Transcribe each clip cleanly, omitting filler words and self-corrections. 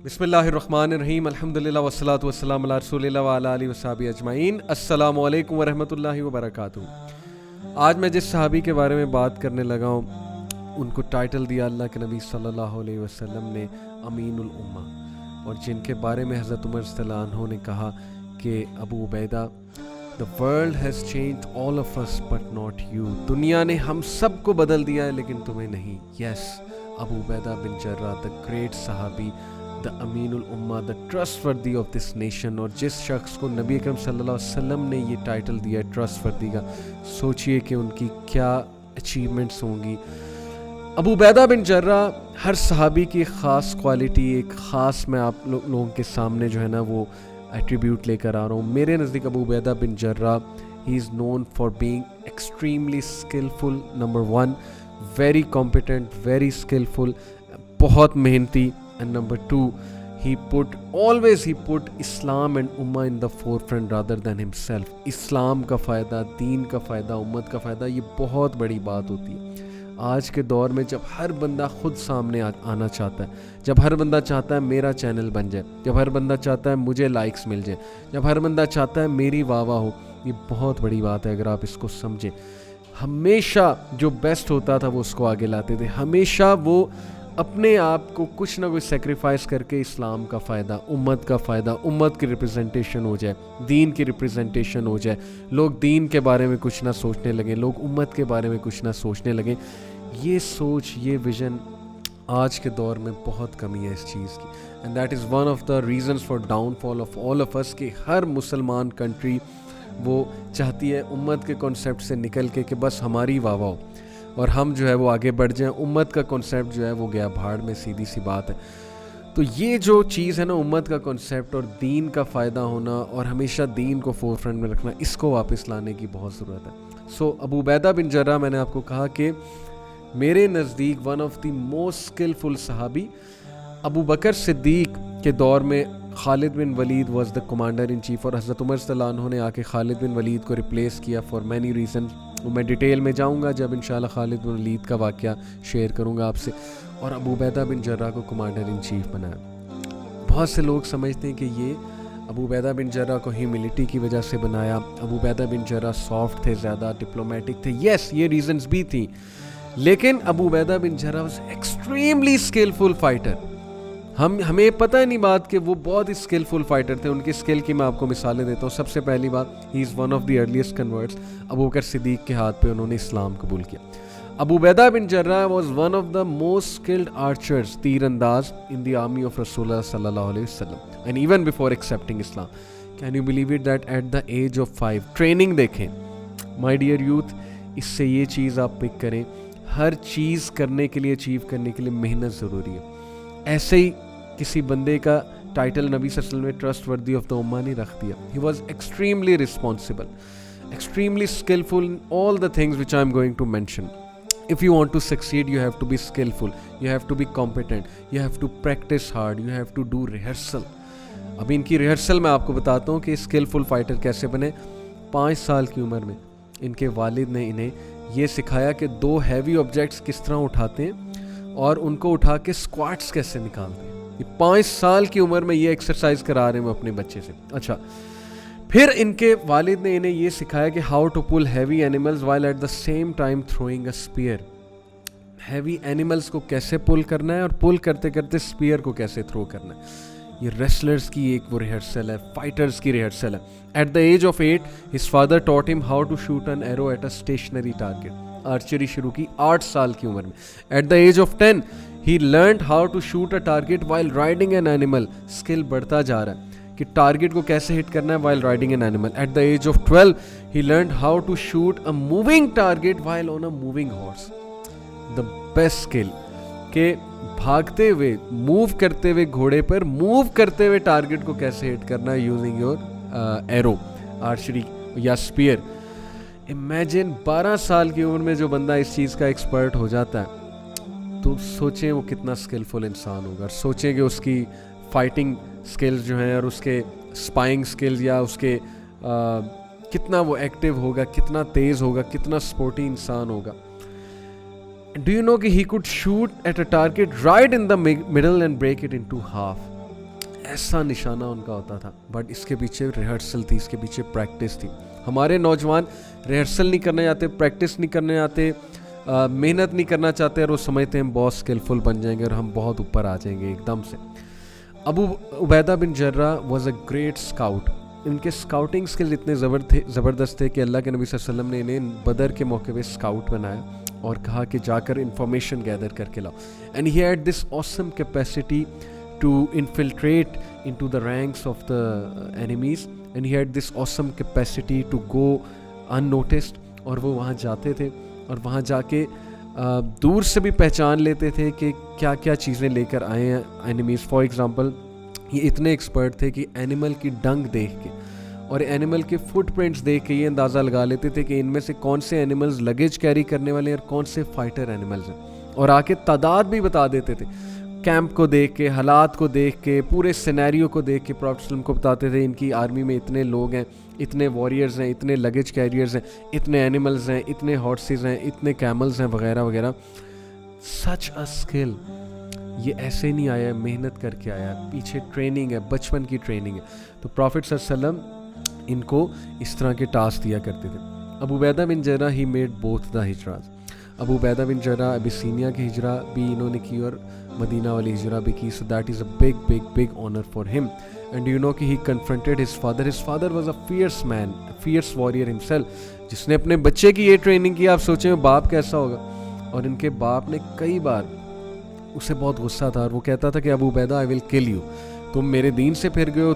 बिस्मिल्लाहिर्रहमानिर्रहीम अल्हम्दुलिल्लाह वस्सलातु वस्सलामु अला रसूलिल्लाह व अला आलिहि वसहबिहि अजमईन। अस्सलामु अलैकुम वरहमतुल्लाहि वबरकातुहू। आज मैं जिस सहाबी के बारे में बात करने लगा हूँ उनको टाइटल दिया अल्लाह के नबी सल्लल्लाहु अलैहि वसल्लम ने अमीनुल उम्मा, और जिनके बारे में हज़रत उमर रज़ियल्लाहु अन्हु ने कहा कि Abu Ubaidah, the world has changed all of us but not you. दुनिया ने हम सब को बदल दिया है लेकिन तुम्हें नहीं। Yes, Abu Ubaidah bin Jarrah, the great सहाबी, द अमीनुल उम्मा, the trustworthy of this nation. और जिस शख्स को नबी अकरम सल्लल्लाहु अलैहि वसल्लम ने ये टाइटल दिया है ट्रस्टवर्दी का, सोचिए कि उनकी क्या अचीवमेंट्स होंगी। अबू उबैदा बिन जर्राह हर सहाबी की एक ख़ास क्वालिटी, एक ख़ास मैं आप लोगों के सामने जो है ना वो एट्रीब्यूट लेकर आ रहा हूँ। मेरे नज़दीक Abu Ubaidah bin Jarrah, he is known for being extremely skillful. Number one, very competent, very skillful, बहुत मेहनती। And number two, he put Islam and Ummah in the forefront rather than himself. इस्लाम का फ़ायदा, दीन का फ़ायदा, उम्मत का फ़ायदा, ये बहुत बड़ी बात होती है आज के दौर में, जब हर बंदा खुद सामने आना चाहता है, जब हर बंदा चाहता है मेरा चैनल बन जाए, जब हर बंदा चाहता है मुझे लाइक्स मिल जाए, जब हर बंदा चाहता है मेरी वाह वाह हो। ये बहुत बड़ी बात है अगर आप इसको समझें। हमेशा जो बेस्ट होता था वो उसको आगे लाते थे, हमेशा वो अपने आप को कुछ ना कुछ सेक्रीफाइस करके इस्लाम का फ़ायदा, उम्मत का फ़ायदा, उम्मत की रिप्रेजेंटेशन हो जाए, दीन की रिप्रेजेंटेशन हो जाए, लोग दीन के बारे में कुछ ना सोचने लगें, लोग उम्मत के बारे में कुछ ना सोचने लगें। ये सोच, ये विज़न आज के दौर में बहुत कमी है इस चीज़ की। And that is one of the reasons for downfall of all of अस कि हर मुसलमान कंट्री वो चाहती है उम्मत के कॉन्सेप्ट से निकल के कि बस हमारी वाह वाह हो और हम जो है वो आगे बढ़ जाएं। उम्मत का कॉन्सेप्ट जो है वो गया भाड़ में, सीधी सी बात है। तो ये जो चीज़ है ना, उम्मत का कॉन्सेप्ट और दीन का फ़ायदा होना और हमेशा दीन को फोरफ्रंट में रखना, इसको वापस लाने की बहुत ज़रूरत है। सो अबू उबैदा बिन जर्राह, मैंने आपको कहा कि मेरे नज़दीक one of the most skillful सहाबी। अबू बकर सिद्दीक के दौर में Khalid bin Walid was the commander in chief, और हज़रत उमर रज़ियल्लाहु अन्हु ने आके खालिद बिन वलीद को रिप्लेस किया फॉर मैनी रीज़न। वो मैं डिटेल में जाऊंगा जब इंशाल्लाह खालिद बिन वलीद का वाक़या शेयर करूंगा आपसे। और अबू उबैदा बिन जर्राह को कमांडर इन चीफ बनाया। बहुत से लोग समझते हैं कि ये अबू उबैदा बिन जर्राह को ह्यूमिलिटी की वजह से बनाया। अबू उबैदा बिन जर्राह सॉफ्ट थे, ज़्यादा डिप्लोमेटिक थे। येस, ये रीजंस भी थी, लेकिन Abu Ubaidah bin Jarrah was extremely skillful fighter. हमें पता है नहीं बात कि वो बहुत ही स्किलफुल फाइटर थे। उनकी स्किल की मैं आपको मिसालें देता हूँ। सबसे पहली बात, he is one of the earliest converts. Abu Bakr Siddiq के हाथ पे उन्होंने इस्लाम कबूल किया। Abu Ubaidah bin Jarrah was one of the most skilled archers, तीरंदाज, इन द आर्मी ऑफ रसूलुल्लाह सल्लल्लाहु अलैहि वसल्लम and even before accepting Islam. Can you believe it that at the age of 5 training देखें my dear youth. इससे ये चीज़ आप pick करें, हर चीज़ करने के लिए, अचीव करने के लिए मेहनत ज़रूरी है। ऐसे ही किसी बंदे का टाइटल नबी सल्लल्लाहु अलैहि वसल्लम ने ट्रस्टवर्दी ऑफ द उम्मा नहीं रख दिया। He was extremely responsible, extremely skilful in all the things which I am going to mention. If you want to succeed, you have to be skillful, you have to be competent, you have to practice hard, you have to do rehearsal. अभी इनकी rehearsal मैं आपको बताता हूँ कि skilful fighter कैसे बने। 5 साल की उम्र में इनके वालिद ने इन्हें ये सिखाया कि 2 हैवी ऑब्जेक्ट्स किस तरह उठाते हैं और उनको उठा के स्क्वाट्स कैसे निकालते हैं। ये 5 साल की उम्र में ये एक्सरसाइज करा रहे हैं वो अपने बच्चे से। अच्छा, फिर इनके वालिद ने इन्हें ये सिखाया कि how to pull heavy animals while at the same time throwing a spear. Heavy animals को कैसे पुल करना है और पुल करते करते स्पीयर को कैसे थ्रो करना है। ये रेसलर्स की एक वो रिहर्सल है, फाइटर्स की रिहर्सल है। At the age of 8 his father taught him how to shoot an arrow at a stationary target. Archery शुरू की 8 साल की उम्र में। At the age of 10 he learned how to shoot a target while riding an animal. Skill बढ़ता जा रहा है कि टारगेट को कैसे हिट करना है while riding an animal. At the age of 12 he learned how to shoot a moving target while on a moving horse. The best skill के भागते हुए, मूव करते हुए घोड़े पर मूव करते हुए टारगेट को कैसे हिट करना है यूजिंग योर एरो, आर्चरी या स्पीयर। इमेजिन 12 साल की उम्र में जो बंदा इस चीज़ का एक्सपर्ट हो जाता है, तो सोचें वो कितना स्किलफुल इंसान होगा। सोचें कि उसकी फाइटिंग स्किल्स जो हैं और उसके स्पाइंग स्किल्स या उसके कितना वो एक्टिव होगा, कितना तेज़ होगा, कितना स्पोर्टी इंसान होगा। Do you know कि he could shoot at a target right in the middle and break it into half? ऐसा निशाना उनका होता था, बट इसके पीछे रिहर्सल थी, इसके पीछे प्रैक्टिस थी। हमारे नौजवान रिहर्सल नहीं करने जाते, प्रैक्टिस नहीं करने जाते, मेहनत नहीं करना चाहते, और वो समझते हैं बहुत स्किलफुल बन जाएंगे और हम बहुत ऊपर आ जाएंगे एकदम से। Abu Ubaidah bin Jarra was a great scout. इनके स्काउटिंग स्किल्स इतने ज़बरदस्त थे कि अल्लाह के नबी सल्लल्लाहु अलैहि वसल्लम ने इन्हें बदर के मौके पे स्काउट बनाया और कहा कि जाकर इंफॉर्मेशन गैदर करके लाओ। And he had this awesome capacity to infiltrate into the ranks of the enemies, and he had this awesome capacity to go unnoticed. और वो वहाँ जाते थे और वहाँ जाके दूर से भी पहचान लेते थे कि क्या क्या चीज़ें लेकर आए हैं एनिमीज़। फॉर एग्ज़ाम्पल, ये इतने एक्सपर्ट थे कि एनिमल की डंग देख के और एनिमल के फुटप्रिंट्स देख के ये अंदाज़ा लगा लेते थे कि इनमें से कौन से एनिमल्स लगेज कैरी करने वाले हैं और कौन से फाइटर एनिमल्स हैं, और आके तादाद भी बता देते थे। कैंप को देख के, हालात को देख के, पूरे सिनेरियो को देख के प्रॉफेट सल्लल्लाहु अलैहि वसल्लम को बताते थे इनकी आर्मी में इतने लोग हैं, इतने वॉरियर्स हैं, इतने लगेज कैरियर्स हैं, इतने एनिमल्स हैं, इतने हॉर्सेस हैं, इतने कैमल्स हैं, वगैरह वगैरह। सच अ स्किल। ये ऐसे नहीं आया, मेहनत करके आया, पीछे ट्रेनिंग है, बचपन की ट्रेनिंग है। तो प्रॉफेट सल्लल्लाहु अलैहि वसल्लम इनको इस तरह के टास्क दिया करते थे। Abu Ubaidah bin Jarrah he made both the हिजराज। Abu Ubaidah bin Jarrah Abyssinia की हिजरा भी इन्होंने की और मदीना वाली हिजरा भी की। So that is a big big big honour for him. And you know कि he confronted his father was a fierce man, fierce warrior himself, जिसने अपने बच्चे की ये ट्रेनिंग की। आप सोचें बाप कैसा होगा। और इनके बाप ने कई बार, उसे बहुत गुस्सा था और वो कहता था कि Abu Ubaida I will kill you, तुम मेरे दीन से फिर गए हो,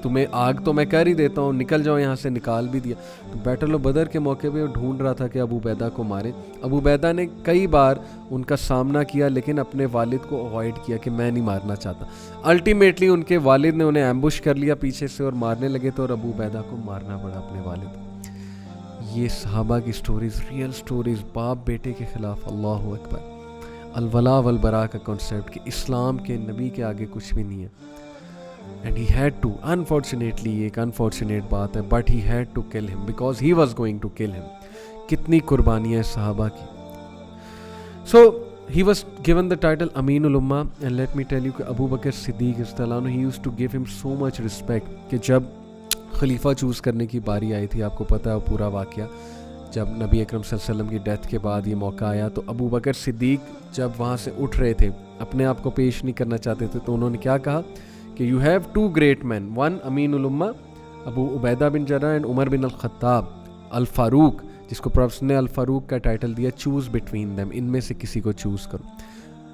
तुम्हें आग तो मैं कर ही देता हूँ, निकल जाओ यहाँ से। निकाल भी दिया। तो बैटल ऑफ बदर के मौके पे वो ढूंढ रहा था कि अबू उबैदा को मारे। अबू उबैदा ने कई बार उनका सामना किया, लेकिन अपने वालिद को अवॉइड किया कि मैं नहीं मारना चाहता। अल्टीमेटली उनके वालिद ने उन्हें एम्बुश कर लिया पीछे से और मारने लगे थे, और अबू उबैदा को मारना पड़ा अपने वालिद को। ये सहाबा की स्टोरीज, रियल स्टोरीज, बाप बेटे के खिलाफ। अल्लाह अकबर। अलवला वलबरा का कॉन्सेप्ट कि इस्लाम के नबी के आगे कुछ भी नहीं है। And he had to, unfortunately ये एक अनफॉर्चुनेट बात है, but he had to kill him because he was going to kill him. कितनी कुर्बानियाँ सहाबा की। So he was given the title अमीनुल उम्मा। And let me tell you कि अबू बकर सिद्दीक रज़ियल्लाहु अन्हु, he used to give him so much respect कि जब खलीफा चूज़ करने की बारी आई थी, आपको पता है वो पूरा वाक़या, जब नबी अकरम सल्लल्लाहु अलैहि वसल्लम की डेथ के बाद ये मौका आया, तो अबू बकर सिद्दीक जब वहाँ से उठ रहे थे, अपने आप को पेश नहीं करना चाहते थे, तो उन्होंने क्या कहा कि you have two great man, one अमीनुल उम्मा Abu Ubaidah bin Jarrah and Umar bin al Khattab al Farooq, जिसको प्रॉफेट ने अल फारूक का टाइटल दिया, चूज़ बिटवीन देम, इनमें से किसी को चूज़ करो।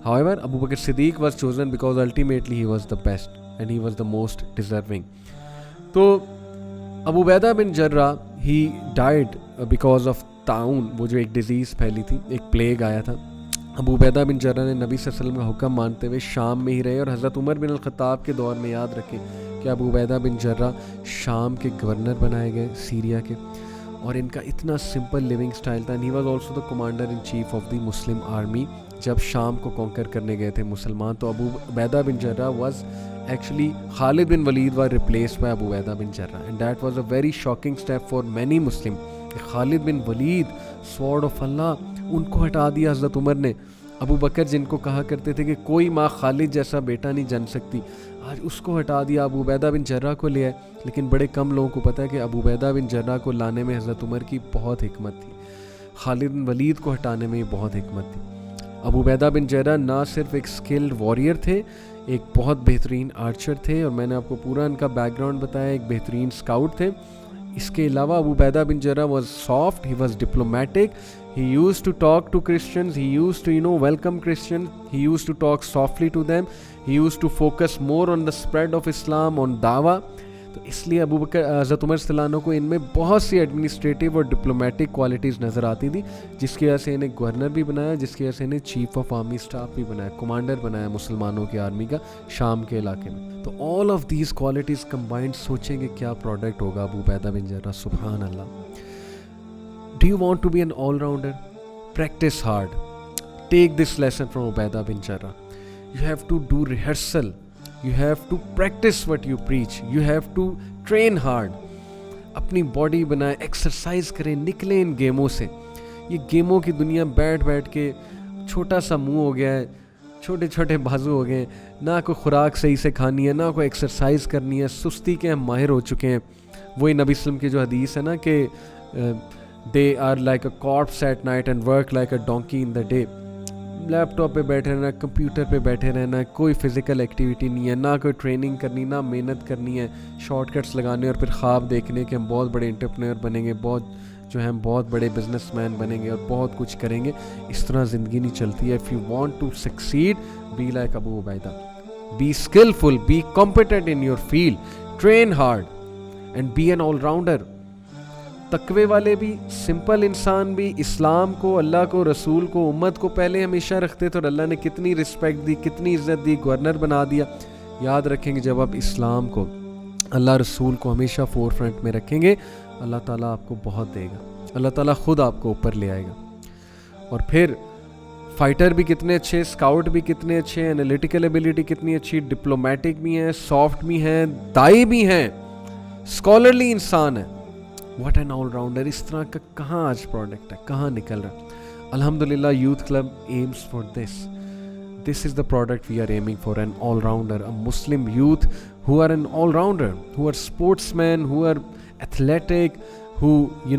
However Abu Bakr Siddiq was chosen because ultimately he was the best and he was the most deserving. तो Abu Ubaidah bin Jarrah he died because of ताउन, वो जो एक डिजीज़ फैली थी, एक प्लेग आया था। अबू उबैदा बिन जर्रा ने नबी सल्लल्लाहु अलैहि वसल्लम का हुक्म मानते हुए शाम में ही रहे, और हज़रत उमर बिन अल खत्ताब के दौर में याद रखें कि अबू उबैदा बिन जर्रा शाम के गवर्नर बनाए गए, सीरिया के, और इनका इतना सिंपल लिविंग स्टाइल था। And he was also the commander in chief of the Muslim army जब शाम को कॉन्कर करने गए थे मुसलमान। तो Abu Ubaidah bin Jarrah was actually Khalid bin Walid were replaced by Abu Ubaidah bin Jarrah, and that was a very shocking step for many Muslim. Khalid bin Walid, sword of Allah, उनको हटा दिया हज़रत उमर ने। अबू बकर जिनको कहा करते थे कि कोई माँ खालिद जैसा बेटा नहीं जन सकती, आज उसको हटा दिया, अबू उबैदा बिन जर्रा को ले आए। लेकिन बड़े कम लोगों को पता है कि अबू उबैदा बिन जर्रा को लाने में हज़रत उमर की बहुत हिकमत थी, खालिद बिन वलीद को हटाने में बहुत हिकमत थी। अबू उबैदा बिन जर्रा ना सिर्फ एक स्किल्ड वॉरियर थे, एक बहुत बेहतरीन आर्चर थे, और मैंने आपको पूरा इनका बैकग्राउंड बताया, एक बेहतरीन स्काउट थे। इसके अलावा Abu Ubaidah bin Jarrah was soft, he was diplomatic, he used to talk to Christians, he used to welcome Christians, he used to talk softly to them, he used to focus more on the spread of Islam, on दावा। तो इसलिए अबू बकर हज़रत उमर रज़ियल्लाहु अन्हु को इनमें बहुत सी administrative और डिप्लोमेटिक क्वालिटीज़ नज़र आती थी, जिसकी वजह से इन्हें गवर्नर भी बनाया, जिसकी वजह से इन्हें चीफ ऑफ आर्मी स्टाफ भी बनाया, कमांडर बनाया मुसलमानों की आर्मी का शाम के इलाके में। तो all of these qualities combined, सोचेंगे क्या प्रोडक्ट होगा अबू उबैदा बिन जर्रा, सुभान अल्लाह। Do you want to be an all-rounder? Practice hard. Take this lesson from Ubaida bin Jarrah. You have to do rehearsal. You have to practice what you preach. You have to train hard. अपनी body बनाए, exercise करें, निकलें इन गेमों से। ये गेमों की दुनिया बैठ बैठ के छोटा सा मुंह हो गया है, छोटे छोटे बाजू हो गए, ना कोई खुराक सही से खानी है, ना कोई एक्सरसाइज करनी है, सुस्ती के हम माहिर हो चुके हैं। वही नबी वसल्लम की जो हदीस है ना कि they are like a corpse at night and work like a donkey in the day. Laptop पे बैठे रहना, कंप्यूटर पे बैठे रहना, कोई फिज़िकल एक्टिविटी नहीं है, ना कोई ट्रेनिंग करनी, ना मेहनत करनी है, शॉर्टकट्स लगाने और फिर ख्वाब देखने कि हम बहुत बड़े एंटरप्रेन्योर बनेंगे, बहुत जो है हम बहुत बड़े बिजनेसमैन बनेंगे और बहुत कुछ करेंगे। इस तरह ज़िंदगी नहीं चलती है। If you want to succeed, be like Abu Ubaidah, be skillful, be competent in your field, train hard and be an allrounder. तकवे वाले भी, सिंपल इंसान भी इस्लाम को, अल्लाह को, रसूल को, उम्मत को पहले हमेशा रखते थे और अल्लाह ने कितनी रिस्पेक्ट दी, कितनी इज़्ज़त दी, गवर्नर बना दिया। याद रखेंगे जब आप इस्लाम को, अल्लाह रसूल को हमेशा फोर फ्रंट में रखेंगे, अल्लाह ताला आपको बहुत देगा, अल्लाह ताला ख़ुद आपको ऊपर ले आएगा। और फिर फाइटर भी कितने अच्छे, स्काउट भी कितने अच्छे, एनालिटिकल एबिलिटी कितनी अच्छी, डिप्लोमेटिक भी हैं, सॉफ्ट भी हैं, दाई भी हैं, स्कॉलरली इंसान है। What an allrounder. इस तरह का कहाँ आज प्रोडक्ट है, कहाँ निकल रहा है। अल्हम्दुलिल्लाह youth club AIIMS for this. This is the product we are aiming for, an all-rounder, a Muslim youth who are an all-rounder, who are sportsmen, who are athletic, who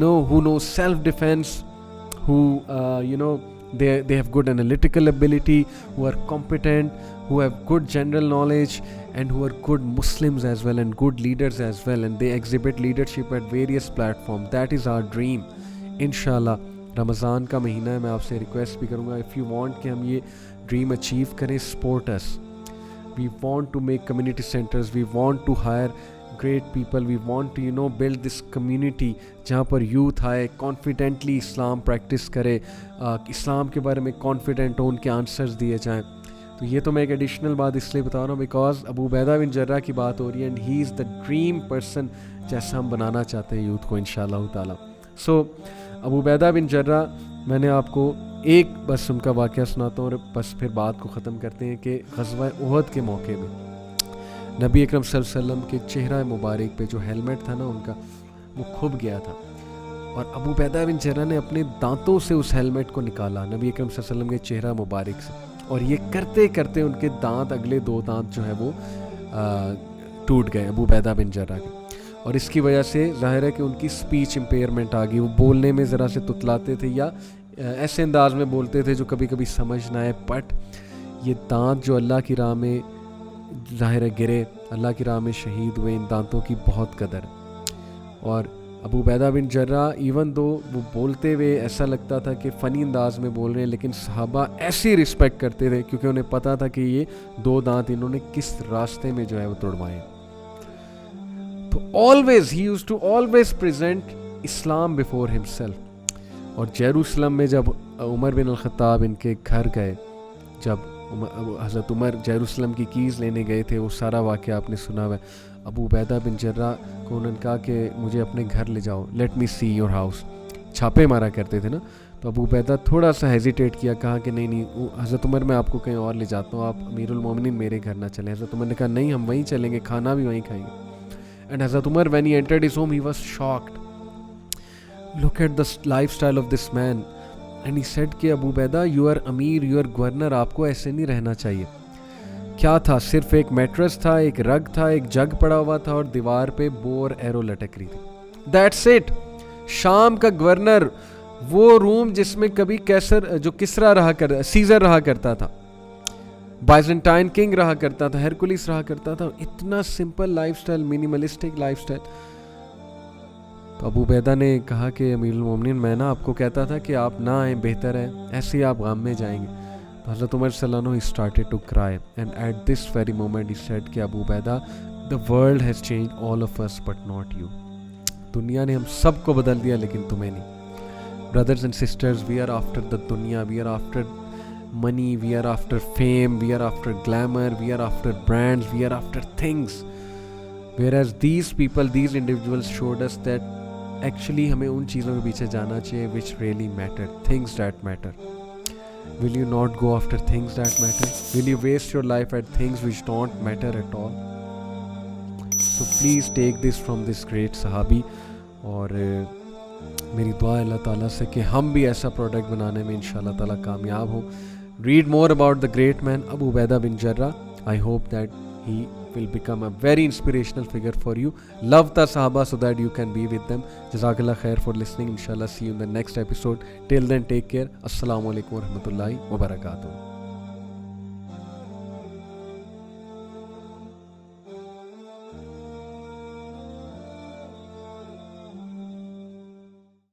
know self-defense, who they have good analytical ability, who are competent, who have good general knowledge, and who are good Muslims as well and good leaders as well, and they exhibit leadership at various platforms. That is our dream. Inshallah, Ramzan का महीना है, मैं आपसे request भी करूँगा, if you want कि हम ये ड्रीम अचीव करें, support us. We want to make community centres, we want to hire great people, we want to build this community जहाँ पर यूथ आए, कॉन्फिडेंटली इस्लाम प्रैक्टिस करे, इस्लाम के बारे में कॉन्फिडेंट हो, उनके आंसर्स दिए जाएँ। तो ये तो मैं एक एडिशनल बात इसलिए बता रहा हूँ because Abu Ubaidah bin Jarrah की बात हो रही है, and he is the dream person जैसा हम बनाना चाहते हैं यूथ को इंशाअल्लाह ताला। सो अबू उबैदा बिन जर्राह, मैंने आपको एक बस उनका वाक़या सुनाता हूँ और बस फिर बात को ख़त्म करते हैं कि ग़ज़वा उहद के मौके में नबी अकरम सल्लल्लाहु अलैहि वसल्लम के चेहरा मुबारक पे जो हेलमेट था ना उनका, वो खुब गया था और अबू उबैदा बिन जर्राह ने अपने दांतों से उस हेलमेट को निकाला नबी अकरम सल्लल्लाहु अलैहि वसल्लम के चेहरा मुबारक से, और ये करते करते उनके दांत, अगले 2 दांत जो है वो टूट गए अबू उबैदा बिन जर्राह के। और इसकी वजह से ज़ाहिर है कि उनकी स्पीच इम्पेयरमेंट आ गई, वो बोलने में ज़रा से तुतलाते थे या ऐसे अंदाज में बोलते थे जो कभी कभी समझ ना आए। बट ये दांत जो अल्लाह की राह में ज़ाहिर है गिरे, अल्लाह की राह में शहीद हुए, इन दांतों की बहुत कदर। और Abu Ubaidah bin जर्राह even though वो बोलते हुए ऐसा लगता था कि फ़नी अंदाज में बोल रहे हैं, लेकिन सहाबा ऐसी रिस्पेक्ट करते थे क्योंकि उन्हें पता था कि ये 2 दांत इन्होंने किस रास्ते में जो है वो तोड़वाए। तो always he used to always present Islam before himself. और जेरूसलम में जब उमर बिन अल-खत्ताब इनके घर गए, जब हज़रत उमर जेरूसलम की कीज़ लेने गए थे, वो सारा वाक़या आपने सुना हुआ है। अबू उबैदा बिन जर्राह को उन्होंने कहा कि मुझे अपने घर ले जाओ, let me see your house. छापे मारा करते थे ना, तो अबू उबैदा थोड़ा सा हेजिटेट किया, कहा कि नहीं हज़रत उमर मैं आपको कहीं और ले जाता हूँ, आप अमीरुल मोमिनीन मेरे घर ना चलें। हज़रत उमर ने कहा नहीं, हम वहीं चलेंगे, खाना भी वहीं खाएंगे। एंड हज़रत Umar when he entered his home he was shocked, look at the lifestyle of this man and he said कि अबू उबैदा यू आर अमीर, यू आर गवर्नर, आपको ऐसे नहीं रहना चाहिए। क्या था? सिर्फ एक मैट्रेस था, एक रग था, एक जग पड़ा हुआ था और दीवार पे बो और एरो लटक रही थी। That's it. शाम का गवर्नर, वो रूम जिसमें कभी कैसर जो किसरा रहा कर, सीजर रहा करता था, बाइजेंटाइन किंग रहा करता था, हेरकुलिस रहा करता था, इतना सिंपल लाइफस्टाइल, मिनिमलिस्टिक लाइफस्टाइल। तो अबू उबैदा ने कहा कि अमीरुल मोमिनीन मैं ना आपको कहता था कि आप ना आए, बेहतर है, ऐसे ही आप गम में जाएंगे। तो हज़रत उमर सल्लल्लाहु अलैहि वसल्लम he started to cry and at this very moment he said कि Abu Ubaidah the world has changed all of us but not you. दुनिया ने हम सबको बदल दिया लेकिन तुम्हें नहीं। Brothers and sisters, we are after the दुनिया, we are after money, we are after fame, we are after glamour, we are after brands, we are after things, whereas these people, these individuals showed us that actually हमें उन चीज़ों के पीछे जाना चाहिए which really matter, things that matter. Will you not go after things that matter? Will you waste your life at things which don't matter at all? So please take this from this great sahabi, और मेरी दुआ है अल्लाह ताला से कि हम भी ऐसा प्रोडक्ट बनाने में इंशाअल्लाह ताला कामयाब हो। read more about the great man Abu Ubaidah bin Jarrah. I hope that he will become a very inspirational figure for you. Love the Sahaba so that you can be with them. Jazakallah khair for listening. Inshallah see you in the next episode. Till then, take care. Assalamu alaikum warahmatullahi wabarakatuh.